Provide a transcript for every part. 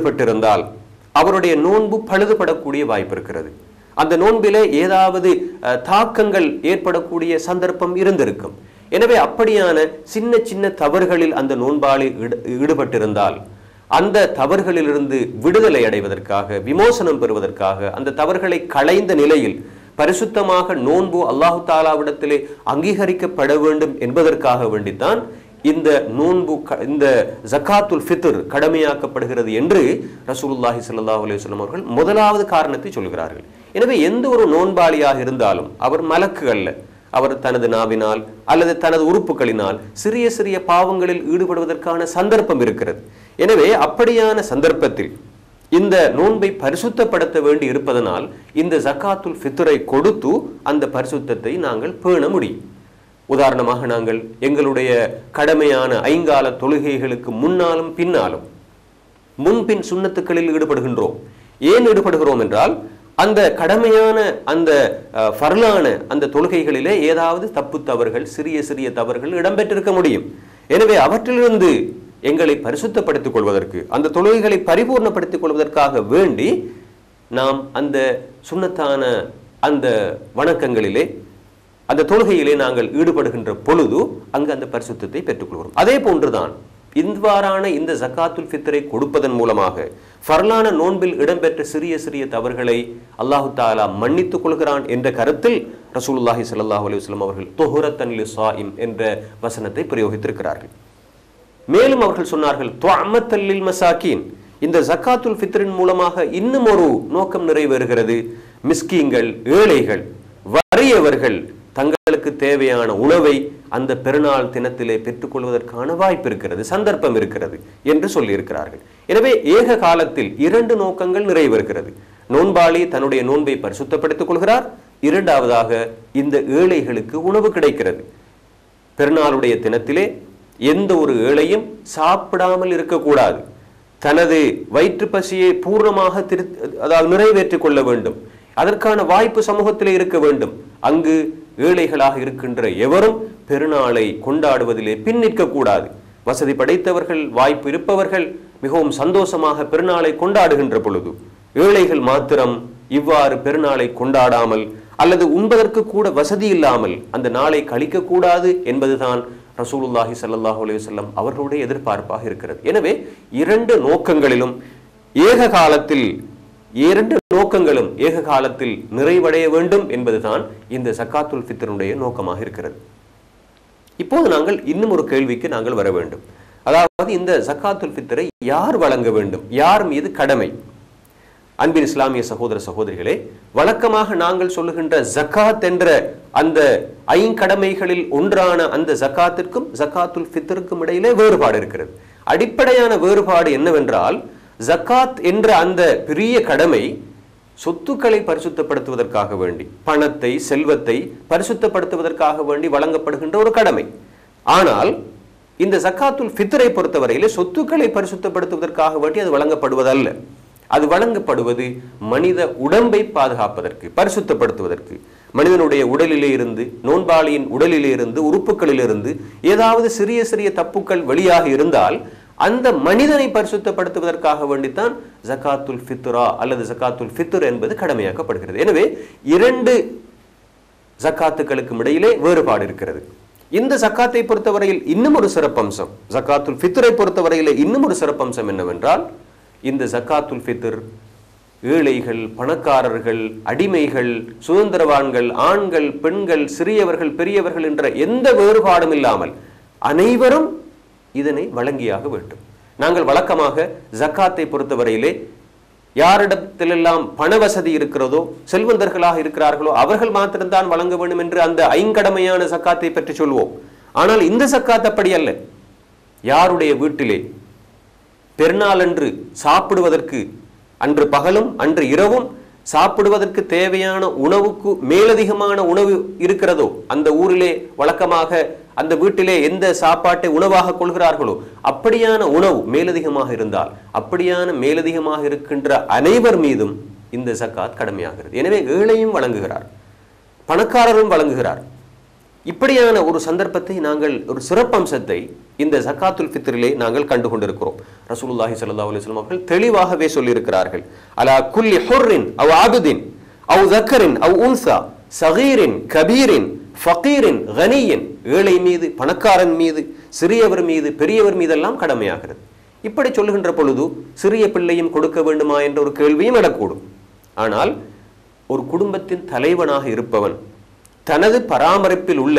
ஈடுபட்டிருந்தால் அவருடைய நோன்பு பழுதுபடக்கூடிய வாய்ப்பு இருக்கிறது. அந்த நோன்பிலே ஏதாவது தாக்கங்கள் ஏற்படக்கூடிய சந்தர்ப்பம் இருந்திருக்கும். எனவே அப்படியான சின்ன சின்ன தவறுகளில் அந்த நோன்பாளி ஈடுபட்டிருந்தால் அந்த தவறுகளிலிருந்து விடுதலை அடைவதற்காக, விமோசனம் பெறுவதற்காக, அந்த தவறுகளை களைந்த நிலையில் பரிசுத்தமாக நோன்பு அல்லாஹு தாலாவிடத்திலே அங்கீகரிக்கப்பட வேண்டும் என்பதற்காக வேண்டித்தான் இந்த நோன்பு, இந்த ஜகாத்துல் ஃபித்ர் கடமையாக்கப்படுகிறது என்று ரசூலுல்லாஹி ஸல்லல்லாஹு அலைஹி வஸல்லம் அவர்கள் முதலாவது காரணத்தை சொல்கிறார்கள். எனவே எந்த ஒரு நோன்பாளியாக இருந்தாலும் அவர் மலக்கு அல்ல. அவர் தனது நாவினால் அல்லது தனது உறுப்புகளினால் சிறிய சிறிய பாவங்களில் ஈடுபடுவதற்கான சந்தர்ப்பம் இருக்கிறது. எனவே அப்படியான சந்தர்ப்பத்தில் இந்த நோன்பை பரிசுத்தப்படுத்த வேண்டி இருப்பதனால் இந்த ஜகாத்துல் ஃபித்ரை கொடுத்து அந்த பரிசுத்தத்தை நாங்கள் பேண முடியும். உதாரணமாக நாங்கள் எங்களுடைய கடமையான ஐங்கால தொழுகைகளுக்கு முன்னாலும் பின்னாலும் முன்பின் சுன்னத்துக்களில் ஈடுபடுகின்றோம். ஏன் ஈடுபடுகிறோம் என்றால் அந்த கடமையான அந்த ஃபர்லான அந்த தொழுகைகளிலே ஏதாவது தப்பு தவறுகள், சிறிய சிறிய தவறுகள் இடம்பெற்றிருக்க முடியும். எனவே அவற்றிலிருந்து எங்களை பரிசுத்தப்படுத்திக் கொள்வதற்கு, அந்த தொழுகைகளை பரிபூர்ணப்படுத்திக் கொள்வதற்காக வேண்டி நாம் அந்த சுன்னத்தான அந்த வணக்கங்களிலே, அந்த தொழுகையிலே நாங்கள் ஈடுபடுகின்ற பொழுது அங்கு அந்த பரிசுத்தத்தை பெற்றுக்கொள்கிறோம். அதே போன்றுதான் இவ்வாறான இந்த ஜகாத்துல் ஃபித்ரை கொடுப்பதன் மூலமாக ஃபர்லான நோன்பில் இடம்பெற்ற சிறிய சிறிய தவறுகளை அல்லாஹு தாலா மன்னித்துக் கொள்கிறான் என்ற கருத்தில் ரசூலுல்லாஹி ஸல்லல்லாஹு அலைஹி வஸல்லம் அவர்கள் துஹுரத்தன் லிஸ்ஸாயிம் என்ற வசனத்தை பிரயோகித்திருக்கிறார்கள். மேலும் அவர்கள் சொன்னார்கள், துஅமத்தல் லில் மசாகீன், இந்த ஜகாத்துல் ஃபித்ரின் மூலமாக இன்னும் ஒரு நோக்கம் நிறைவேறுகிறது. மிஸ்கீன்கள், ஏழைகள், வறியவர்கள் தங்களுக்கு தேவையான உணவை அந்த பெருநாள் தினத்திலே பெற்றுக்கொள்வதற்கான வாய்ப்பு இருக்கிறது, சந்தர்ப்பம் இருக்கிறது என்று சொல்லியிருக்கிறார்கள். எனவே ஏக காலத்தில் இரண்டு நோக்கங்கள் நிறைவேறுகிறது. நோன்பாளி தன்னுடைய நோன்பை பரிசுத்தப்படுத்திக் கொள்கிறார். இரண்டாவதாக இந்த ஏழைகளுக்கு உணவு கிடைக்கிறது. பெருநாளுடைய தினத்திலே எந்த ஒரு ஏழையும் சாப்பிடாமல் இருக்கக்கூடாது. தனது வயிற்று பசியை பூர்ணமாக நிறைவேற்றிக் கொள்ள வேண்டும். அதற்கான வாய்ப்பு சமூகத்திலே இருக்க வேண்டும். அங்கு ஏழைகளாக இருக்கின்ற எவரும் பெருநாளை கொண்டாடுவதிலே பின்னிற்க கூடாது. வசதி படைத்தவர்கள், வாய்ப்பு இருப்பவர்கள் மிகவும் சந்தோஷமாக பெருநாளை கொண்டாடுகின்ற பொழுது ஏழைகள் மாத்திரம் இவ்வாறு பெருநாளை கொண்டாடாமல் அல்லது உண்பதற்கு கூட வசதி இல்லாமல் அந்த நாளை கழிக்க கூடாது என்பதுதான் ரசூலுல்லாஹி ஸல்லல்லாஹு அலைஹி வஸல்லம் அவர்களுடைய எதிர்பார்ப்பாக இருக்கிறது. எனவே இரண்டு நோக்கங்களிலும் ஏக காலத்தில் ஏக காலத்தில் நிறைவடைய வேண்டும் என்பதுதான் இந்த ஜகாத்துல் ஃபித்ருடைய நோக்கமாக இருக்கிறது. இப்போது நாங்கள் இன்னும் ஒரு கேள்விக்கு நாங்கள் வர வேண்டும். அதாவது இந்த ஜகாத்துல் ஃபித்ரை யார் வழங்க வேண்டும், யார் மீது கடமை? அன்பின் இஸ்லாமிய சகோதர சகோதரிகளே, வழக்கமாக நாங்கள் சொல்லுகின்ற ஜகாத் என்ற அந்த ஐங்கடமைகளில் ஒன்றான அந்த ஜகாத்திற்கும் ஜகாத்துல் ஃபித்ருக்கும் இடையிலே வேறுபாடு இருக்கிறது. அடிப்படையான வேறுபாடு என்னவென்றால், ஜகாத் என்ற அந்த பெரிய கடமை சொத்துக்களை பரிசுத்தப்படுத்துவதற்காக வேண்டி, பணத்தை, செல்வத்தை பரிசுத்தப்படுத்துவதற்காக வேண்டி வழங்கப்படுகின்ற ஒரு கடமை. ஆனால் இந்த ஜகாத்துல் ஃபித்ரை பொறுத்தவரையிலே சொத்துக்களை பரிசுத்தப்படுத்துவதற்காக வேண்டி அது வழங்கப்படுவதல்ல. அது வழங்கப்படுவது மனித உடம்பை பாதுகாப்பதற்கு, பரிசுத்தப்படுத்துவதற்கு. மனிதனுடைய உடலிலே இருந்து, நோன்பாளியின் உடலிலே இருந்து, உறுப்புகளிலிருந்து ஏதாவது சிறிய சிறிய தப்புக்கள் வெளியாக இருந்தால் அந்த மனிதனை பரிசுத்தப்படுத்துவதற்காக வேண்டித்தான் ஜகாத்துல் ஃபித்ரா அல்லது ஜகாத்துல் ஃபித்ர் என்பது கடமையாக்கப்படுகிறது. எனவே இரண்டு ஜகாத்துக்களுக்கும் இடையிலே வேறுபாடு இருக்கிறது. இந்த ஜகாத்தை பொறுத்தவரையில் இன்னும் ஒரு சிறப்பம்சம், ஜகாத்துல் ஃபித்ரை பொறுத்தவரையிலே இன்னும் ஒரு சிறப்பம்சம் என்னவென்றால், இந்த ஜகாத்துல் ஃபித்ர் ஏழைகள், பணக்காரர்கள், அடிமைகள், சுதந்திரவான்கள், ஆண்கள், பெண்கள், சிறியவர்கள், பெரியவர்கள் என்ற எந்த வேறுபாடும் இல்லாமல் அனைவரும் இதனை வழங்கியாக வேண்டும். நாங்கள் வழக்கமாக ஜகாத்தை பொறுத்தவரையிலே யாரிடத்திலெல்லாம் பண வசதி இருக்கிறதோ, செல்வந்தர்களாக இருக்கிறார்களோ அவர்கள் மாத்திரம்தான் வழங்க வேண்டும் என்று அந்த ஐங்கடமையான ஜகாத்தை பற்றி சொல்வோம். ஆனால் இந்த ஜகாத் அப்படி அல்ல. யாருடைய வீட்டிலே பெருநாள் அன்று சாப்பிடுவதற்கு, அன்று பகலும் அன்று இரவும் சாப்பிடுவதற்கு தேவையான உணவுக்கு மேலதிகமான உணவு இருக்கிறதோ, அந்த ஊரிலே வழக்கமாக அந்த வீட்டிலே எந்த சாப்பாட்டை உணவாக கொள்கிறார்களோ அப்படியான உணவு மேலதிகமாக இருந்தால் அப்படியான மேலதிகமாக இருக்கின்ற அனைவர் மீதும் இந்த ஜகாத் கடமையாகிறது. எனவே ஏழையும் வழங்குகிறார், பணக்காரரும் வழங்குகிறார். இப்படியான ஒரு சந்தர்ப்பத்தை நாங்கள் ஒரு சிறப்பம்சத்தை இந்த ஜகாத்துல் ஃபித்ரிலே நாங்கள் கண்டு கொண்டிருக்கிறோம். ரசூலுல்லாஹி ஸல்லல்லாஹு அலைஹி வஸல்லம் அவர்கள் தெளிவாகவே சொல்லியிருக்கிறார்கள், அலா குல்லி ஹுர்ரின் அவ் ஆபிதின் அவ் தக்கரின் அவ் உன்சா சகீரின் கபீரின் ஃபகீரின் கனியின், ஏழை மீது, பணக்காரன் மீது, சிறியவர் மீது, பெரியவர் மீதெல்லாம் கடமையாகிறது. இப்படி சொல்லுகின்ற பொழுது சிறிய பிள்ளையும் கொடுக்க வேண்டுமா என்ற ஒரு கேள்வியும் எழக்கூடும். ஆனால் ஒரு குடும்பத்தின் தலைவனாக இருப்பவன் தனது பராமரிப்பில் உள்ள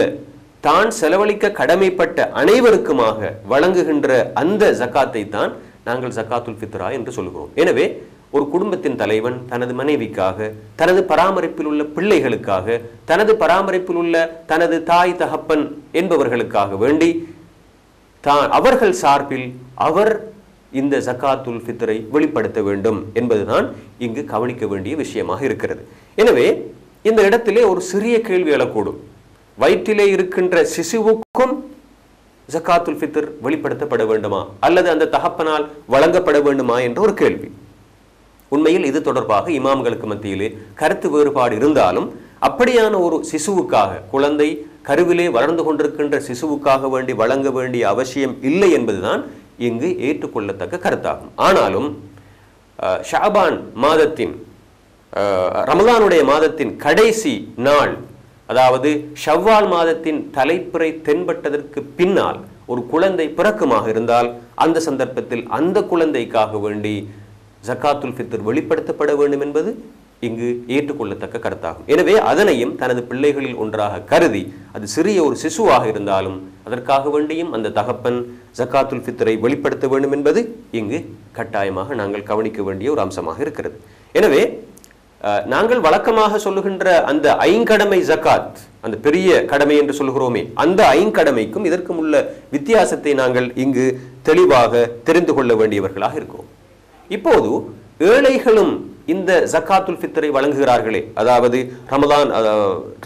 தான் செலவழிக்க கடமைப்பட்ட அனைவருக்குமாக வழங்குகின்ற அந்த ஜக்காத்தை தான் நாங்கள் ஜக்காத்துல் ஃபித்ரா என்று சொல்கிறோம். எனவே ஒரு குடும்பத்தின் தலைவன் தனது மனைவிக்காக, தனது பராமரிப்பில் உள்ள பிள்ளைகளுக்காக, தனது பராமரிப்பில் உள்ள தனது தாய் தகப்பன் என்பவர்களுக்காக வேண்டி அவர்கள் சார்பில் அவர் இந்த ஜக்காத்துல் ஃபித்ரை வெளிப்படுத்த வேண்டும் என்பதுதான் இங்கு கவனிக்க வேண்டிய விஷயமாக இருக்கிறது. எனவே இந்த இடத்திலே ஒரு சிறிய கேள்வி எழக்கூடும், வயிற்றிலே இருக்கின்ற சிசுவுக்கும் ஜக்காத்துல் ஃபித்ர் வெளிப்படுத்தப்பட வேண்டுமா அல்லது அந்த தகப்பனால் வழங்கப்பட வேண்டுமா என்ற ஒரு கேள்வி. உண்மையில் இது தொடர்பாக இமாம்களுக்கு மத்தியிலே கருத்து வேறுபாடு இருந்தாலும் அப்படியான ஒரு சிசுவுக்காக, குழந்தை கருவிலே வளர்ந்து கொண்டிருக்கின்ற சிசுவுக்காக வேண்டி வழங்க வேண்டிய அவசியம் இல்லை என்பதுதான் இங்கு ஏற்றுக்கொள்ளத்தக்க கருத்தாகும். ஆனாலும் ஷாபான் மாதத்தின், ரமலானுடைய மாதத்தின் கடைசி நாள், அதாவது ஷவ்வால் மாதத்தின் தலைப்பிறை தென்பட்டதற்கு பின்னால் ஒரு குழந்தை பிறக்குமாக இருந்தால் அந்த சந்தர்ப்பத்தில் அந்த குழந்தைக்காக வேண்டி ஜக்காத்துல் ஃபித்ர் வெளிப்படுத்தப்பட வேண்டும் என்பது இங்கு ஏற்றுக்கொள்ளத்தக்க கருத்தாகும். எனவே அதனையும் தனது பிள்ளைகளில் ஒன்றாக கருதி, அது சிறிய ஒரு சிசுவாக இருந்தாலும் அதற்காக வேண்டியும் அந்த தகப்பன் ஜக்காத்துல் ஃபித்ரை வெளிப்படுத்த வேண்டும் என்பது இங்கு கட்டாயமாக நாங்கள் கவனிக்க வேண்டிய ஒரு அம்சமாக இருக்கிறது. எனவே நாங்கள் வழக்கமாக சொல்லுகின்ற அந்த ஐங்கடமை ஜக்காத், அந்த பெரிய கடமை என்று சொல்கிறோமே, அந்த ஐங்கடமைக்கும் இதற்கும் உள்ள வித்தியாசத்தை நாங்கள் இங்கு தெளிவாக தெரிந்து கொள்ள வேண்டியவர்களாக இருக்கிறோம். இப்போது ஏழைகளும் இந்த ஜக்காத்துல் ஃபித்ரை வழங்குகிறார்களே, அதாவது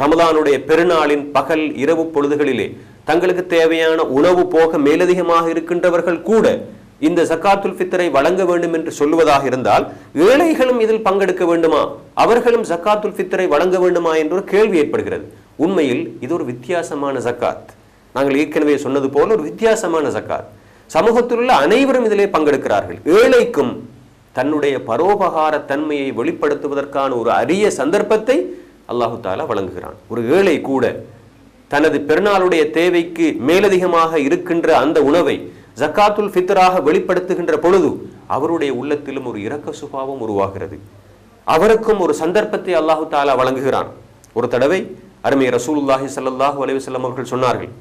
ரமலானுடைய பெருநாளின் பகல் இரவு பொழுதுகளிலே தங்களுக்கு தேவையான உணவு போக மேலதிகமாக இருக்கின்றவர்கள் கூட இந்த ஜக்காத்துல் ஃபித்ரை வழங்க வேண்டும் என்று சொல்லுவதாக இருந்தால் ஏழைகளும் இதில் பங்கெடுக்க வேண்டுமா, அவர்களும் ஜக்காத்துல் ஃபித்ரை வழங்க வேண்டுமா என்ற ஒரு கேள்வி ஏற்படுகிறது. உண்மையில் இது ஒரு வித்தியாசமான ஜக்காத். நாங்கள் ஏற்கனவே சொன்னது போல ஒரு வித்தியாசமான ஜக்காத். சமூகத்தில் உள்ள அனைவரும் இதிலே பங்கெடுக்கிறார்கள். ஏழைக்கும் தன்னுடைய பரோபகார தன்மையை வெளிப்படுத்துவதற்கான ஒரு அரிய சந்தர்ப்பத்தை அல்லாஹு தாலா வழங்குகிறான். ஒரு ஏழை கூட தனது பெருநாளுடைய தேவைக்கு மேலதிகமாக இருக்கின்ற அந்த உணவை ஜக்காத்துல் ஃபித்ராக வெளிப்படுத்துகின்ற பொழுது அவருடைய உள்ளத்திலும் ஒரு இரக்க சுபாவம் உருவாகிறது. அவருக்கும் ஒரு சந்தர்ப்பத்தை அல்லாஹு தாலா வழங்குகிறான். ஒரு தடவை அருமை ரசூலுல்லாஹி ஸல்லல்லாஹு அலைஹி வஸல்லம் அவர்கள் சொன்னார்கள்,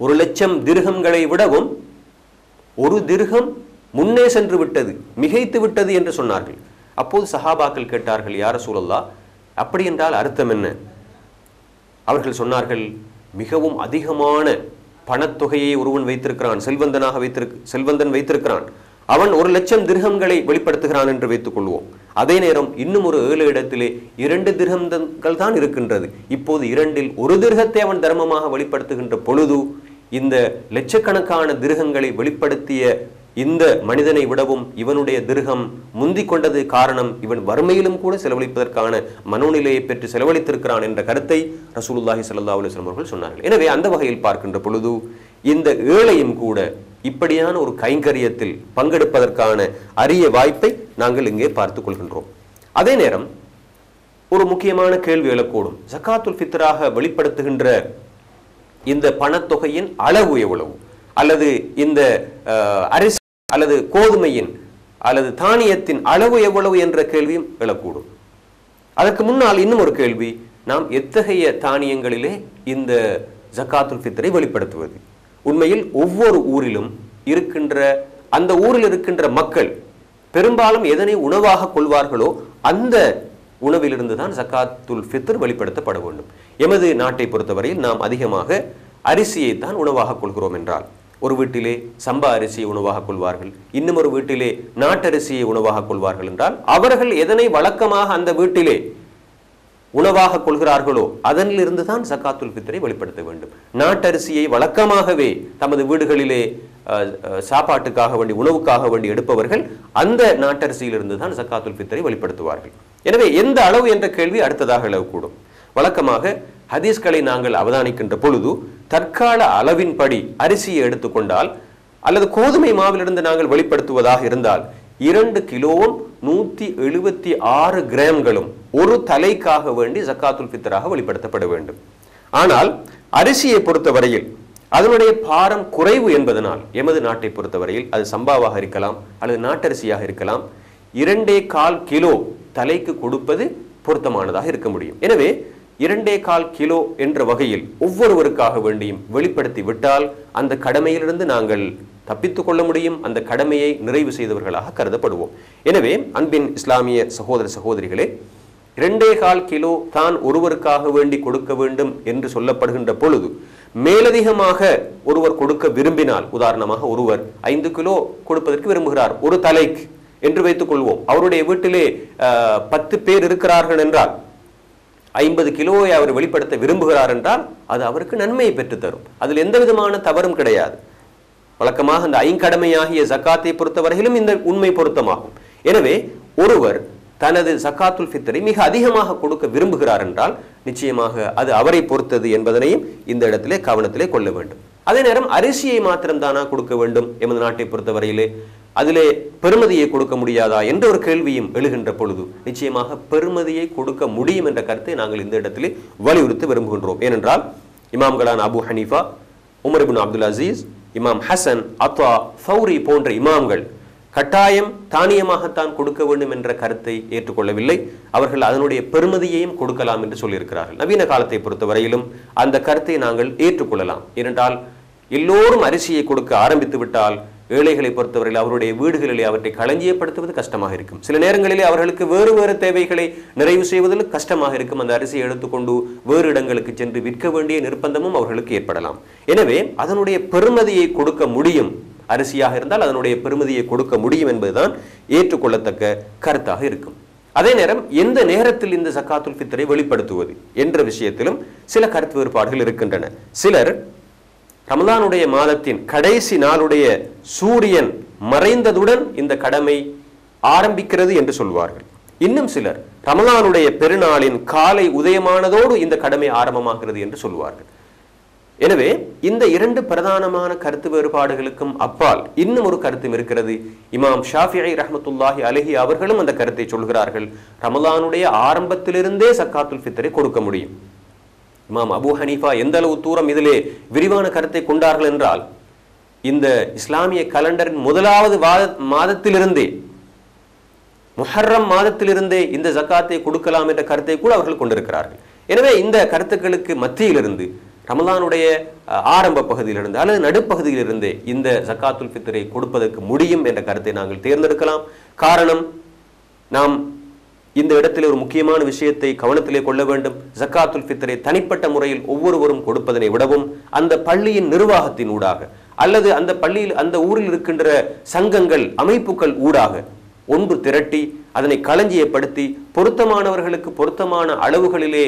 1,00,000 திர்ஹம்களை விடவும் ஒரு திர்ஹம் முன்னே சென்று விட்டது, மிகைத்து விட்டது என்று சொன்னார்கள். அப்போது சஹாபாக்கள் கேட்டார்கள், யா ரசூலல்லாஹ், அப்படி என்றால் அர்த்தம் என்ன? அவர்கள் சொன்னார்கள், மிகவும் அதிகமான பணத்தொகையை ஒருவன் வைத்திருக்கிறான், செல்வந்தன் வைத்திருக்கிறான், அவன் 1,00,000 திர்ஹம்களை வெளிப்படுத்துகிறான் என்று வைத்துக் கொள்வோம். அதே நேரம் இன்னும் ஒரு 7 இடத்திலே 2 திர்ஹம்கள் தான் இருக்கின்றது. இப்போது 2இல் 1 திர்ஹத்தை அவன் தர்மமாக வெளிப்படுத்துகின்ற பொழுது இந்த லட்சக்கணக்கான திர்ஹங்களை வெளிப்படுத்திய இந்த மனிதனை விடவும் இவனுடைய திர்ஹம் முந்திக் கொண்டது. காரணம், இவன் வறுமையிலும் கூட செலவழிப்பதற்கான மனோநிலையை பெற்று செலவழித்திருக்கிறான் என்ற கருத்தை ரசூலுல்லாஹி ஸல்லல்லாஹு அலைஹி வஸல்லம் அவர்கள் சொன்னார்கள். எனவே அந்த வகையில் பார்க்கின்ற பொழுது இந்த ஏழையும் கூட இப்படியான ஒரு கைங்கரியத்தில் பங்கெடுப்பதற்கான அரிய வாய்ப்பை நாங்கள் இங்கே பார்த்துக் கொள்கின்றோம். அதே நேரம் ஒரு முக்கியமான கேள்வி எழக்கூடும், ஜக்காத்துல் ஃபித்ராக வெளிப்படுத்துகின்ற இந்த பணத்தொகையின் அளவு எவ்வளவு, அல்லது இந்த அரிசி அல்லது கோதுமையின் அல்லது தானியத்தின் அளவு எவ்வளவு என்ற கேள்வியும் எழக்கூடும். அதற்கு முன்னால் இன்னும் ஒரு கேள்வி, நாம் எத்தகைய தானியங்களிலே இந்த ஜக்காத்துல் ஃபித்ரை வெளிப்படுத்துவது? உண்மையில் ஒவ்வொரு ஊரிலும் இருக்கின்ற அந்த ஊரில் இருக்கின்ற மக்கள் பெரும்பாலும் எதனை உணவாக கொள்வார்களோ அந்த உணவிலிருந்து தான் ஜக்காத்துல் ஃபித்ர் வெளிப்படுத்தப்பட வேண்டும். எமது நாட்டை பொறுத்தவரையில் நாம் அதிகமாக அரிசியை தான் உணவாக கொள்கிறோம் என்றால், ஒரு வீட்டிலே சம்பா அரிசியை உணவாக கொள்வார்கள், இன்னும் ஒரு வீட்டிலே நாட்டரிசியை உணவாக கொள்வார்கள் என்றால் அவர்கள் எதனை வழக்கமாக அந்த வீட்டிலே உணவாக கொள்கிறார்களோ அதனிலிருந்து தான் ஜக்காத்துல் ஃபித்ரை வெளிப்படுத்த வேண்டும். நாட்டரிசியை வழக்கமாகவே தமது வீடுகளிலே சாப்பாட்டுக்காக வேண்டி, உணவுக்காக வேண்டி எடுப்பவர்கள் அந்த நாட்டரிசியிலிருந்து தான் ஜக்காத்துல் ஃபித்ரை வெளிப்படுத்துவார்கள். எனவே எந்த அளவு என்ற கேள்வி அடுத்ததாக எழக்கூடும். வழக்கமாக ஹதீஸ்களை நாங்கள் அவதானிக்கின்ற பொழுது தற்கால அளவின்படி அரிசியை எடுத்துக்கொண்டால் அல்லது கோதுமை மாவிலிருந்து நாங்கள் வெளிப்படுத்துவதாக இருந்தால் 2 கிலோவும் 176 கிராம்களும் ஒரு தலைக்காக வேண்டி ஜக்காத்துல் ஃபித்ராக வெளிப்படுத்தப்பட வேண்டும். ஆனால் அரிசியை பொறுத்தவரையில் அதனுடைய பாரம் குறைவு என்பதனால் எமது நாட்டை பொறுத்தவரையில் அது சம்பாவாக இருக்கலாம் அல்லது நாட்டரிசியாக இருக்கலாம், 2.25 கிலோ தலைக்கு கொடுப்பது பொருத்தமானதாக இருக்க முடியும். எனவே 2.25 கிலோ என்ற வகையில் ஒவ்வொருவருக்காக வேண்டியும் வெளிப்படுத்தி விட்டால் அந்த கடமையிலிருந்து நாங்கள் தப்பித்துக் கொள்ள முடியும், அந்த கடமையை நிறைவு செய்தவர்களாக கருதப்படுவோம். எனவே அன்பின் இஸ்லாமிய சகோதர சகோதரிகளே, 2.25 கிலோ தான் ஒருவருக்காக வேண்டி கொடுக்க வேண்டும் என்று சொல்லப்படுகின்ற பொழுது மேலதிகமாக ஒருவர் கொடுக்க விரும்பினால், உதாரணமாக ஒருவர் 5 கிலோ கொடுப்பதற்கு விரும்புகிறார் ஒரு தலைக்கு என்று வைத்துக் கொள்வோம். அவருடைய வீட்டிலே 10 பேர் இருக்கிறார்கள் என்றால் 50 கிலோவை அவர் வெளிப்படுத்த விரும்புகிறார் என்றால் அது அவருக்கு நன்மையை பெற்றுத்தரும். அதில் எந்த விதமான தவறும் கிடையாது. வழக்கமாக அந்த ஐங்கடமையாகிய ஜக்காத்தை பொறுத்தவரையிலும் இந்த உண்மை பொருத்தமாகும். எனவே ஒருவர் தனது ஜக்காத்துல் ஃபித்ரை மிக அதிகமாக கொடுக்க விரும்புகிறார் என்றால் நிச்சயமாக அது அவரை பொறுத்தது என்பதனையும் இந்த இடத்திலே கவனத்திலே கொள்ள வேண்டும். அதே நேரம் அரிசியை மாத்திரம் தானா கொடுக்க வேண்டும் எமது நாட்டை பொறுத்தவரையிலே, அதிலே பெறுமதியை கொடுக்க முடியாதா என்ற ஒரு கேள்வியும் எழுகின்ற பொழுது நிச்சயமாக பெறுமதியை கொடுக்க முடியும் என்ற கருத்தை நாங்கள் இந்த இடத்திலே வலியுறுத்த விரும்புகின்றோம். ஏனென்றால் இமாம்களான Abu Hanifa, Umar ibn Abdul Azeez, இமாம் ஹசன், அத்வா, ஃபௌரி போன்ற இமாம்கள் கட்டாயம் தானியமாகத்தான் கொடுக்க வேண்டும் என்ற கருத்தை ஏற்றுக்கொள்ளவில்லை. அவர்கள் அதனுடைய பெறுமதியையும் கொடுக்கலாம் என்று சொல்லியிருக்கிறார்கள். நவீன காலத்தை பொறுத்தவரையிலும் அந்த கருத்தை நாங்கள் ஏற்றுக்கொள்ளலாம். ஏனென்றால் எல்லோரும் அரிசியை கொடுக்க ஆரம்பித்து விட்டால் ஏழைகளை பொறுத்தவரையில் அவருடைய வீடுகளிலே அவற்றை களஞ்சியப்படுத்துவது கஷ்டமாக இருக்கும். சில நேரங்களிலே அவர்களுக்கு வேறு வேறு தேவைகளை நிறைவு செய்வதில் கஷ்டமாக இருக்கும். அந்த அரிசியை எடுத்துக்கொண்டு வேறு இடங்களுக்கு சென்று விற்க வேண்டிய நிர்பந்தமும் அவர்களுக்கு ஏற்படலாம். எனவே அதனுடைய பெறுமதியை கொடுக்க முடியும், அரிசியாக இருந்தால் அதனுடைய பெறுமதியை கொடுக்க முடியும் என்பதுதான் ஏற்றுக்கொள்ளத்தக்க கருத்தாக இருக்கும். அதே நேரம் எந்த நேரத்தில் இந்த ஜக்காத்துல் ஃபித்ரை வெளிப்படுத்துவது என்ற விஷயத்திலும் சில கருத்து வேறுபாடுகள் இருக்கின்றன. சிலர் ரமலானுடைய மாதத்தின் கடைசி நாளுடைய சூரியன் மறைந்ததுடன் இந்த கடமை ஆரம்பிக்கிறது என்று சொல்வார்கள். இன்னும் சிலர் ரமலானுடைய பெருநாளின் காலை உதயமானதோடு இந்த கடமை ஆரம்பமாகிறது என்று சொல்வார்கள். எனவே இந்த 2 பிரதானமான கருத்து வேறுபாடுகளுக்கும் அப்பால் இன்னும் ஒரு கருத்தும் இருக்கிறது. இமாம் ஷாஃபிஈ ரஹ்மத்துல்லாஹி அலைஹி அவர்களும் அந்த கருத்தை சொல்கிறார்கள். ரமலானுடைய ஆரம்பத்திலிருந்தே ஜக்காத்துல் ஃபித்ரை கொடுக்க முடியும். இமாம் அபு ஹனீஃபா எந்த அளவு தூரம் இதிலே விரிவான கருத்தை கொண்டார்கள் என்றால், இந்த இஸ்லாமிய கலண்டரின் முதலாவது மாதத்திலிருந்தே, முஹர்ரம் மாதத்திலிருந்தே இந்த ஜக்காத்தை கொடுக்கலாம் என்ற கருத்தை கூட அவர்கள் கொண்டிருக்கிறார்கள். எனவே இந்த கருத்துக்களுக்கு மத்தியிலிருந்து ரமலானுடைய ஆரம்ப பகுதியிலிருந்து அல்லது நடுப்பகுதியிலிருந்தே இந்த ஜக்காத்துல் ஃபித்ரை கொடுப்பதற்கு முடியும் என்ற கருத்தை நாங்கள் தேர்ந்தெடுக்கலாம். காரணம், நாம் இந்த இடத்தில் ஒரு முக்கியமான விஷயத்தை கவனத்திலே கொள்ள வேண்டும். ஜக்காத்துல் ஃபித்ரை தனிப்பட்ட முறையில் ஒவ்வொருவரும் கொடுப்பதனை விடவும் அந்த பள்ளியின் நிர்வாகத்தின் ஊடாக அல்லது அந்த பள்ளியில் அந்த ஊரில் இருக்கின்ற சங்கங்கள் அமைப்புகள் ஊடாக ஒன்று திரட்டி அதனை களஞ்சியப்படுத்தி பொருத்தமானவர்களுக்கு பொருத்தமான அளவுகளிலே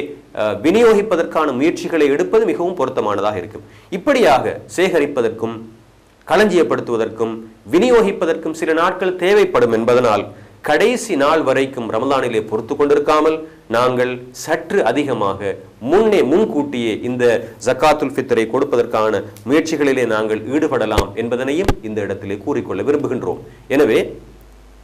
விநியோகிப்பதற்கான முயற்சிகளை எடுப்பது மிகவும் பொருத்தமானதாக இருக்கும். இப்படியாக சேகரிப்பதற்கும் களஞ்சியப்படுத்துவதற்கும் விநியோகிப்பதற்கும் சில நாட்கள் தேவைப்படும் என்பதனால் கடைசி நாள் வரைக்கும் ரமலானிலே பொறுத்து கொண்டிருக்காமல் நாங்கள் சற்று அதிகமாக முன்கூட்டியே இந்த ஜக்காத்துல் ஃபித்ரை கொடுப்பதற்கான முயற்சிகளிலே நாங்கள் ஈடுபடலாம் என்பதனையும் இந்த இடத்திலே கூறிக்கொள்ள விரும்புகின்றோம். எனவே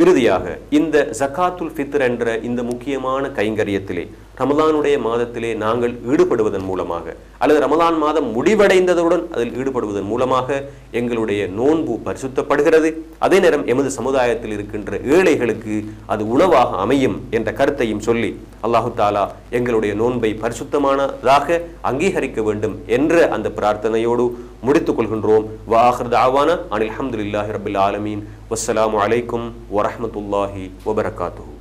இறுதியாக இந்த ஜக்காத்துல் ஃபித்ர் என்ற இந்த முக்கியமான கைங்கரியத்திலே ரமலானுடைய மாதத்திலே நாங்கள் ஈடுபடுவதன் மூலமாக அல்லது ரமலான் மாதம் முடிவடைந்ததுடன் அதில் ஈடுபடுவதன் மூலமாக எங்களுடைய நோன்பு பரிசுத்தப்படுகிறது. அதே நேரம் எமது சமுதாயத்தில் இருக்கின்ற ஏழைகளுக்கு அது உணவாக அமையும் என்ற கருத்தையும் சொல்லி அல்லாஹு தாலா எங்களுடைய நோன்பை பரிசுத்தமானதாக அங்கீகரிக்க வேண்டும் என்ற அந்த பிரார்த்தனையோடு முடித்துக் கொள்கின்றோம். வாஹிர் தஅவானா அனில் ஹம்துலில்லாஹி ரப்பில் ஆலமீன். வஸ்ஸலாமு அலைக்கும் வரஹ்மத்துல்லாஹி வபரகாத்துஹு.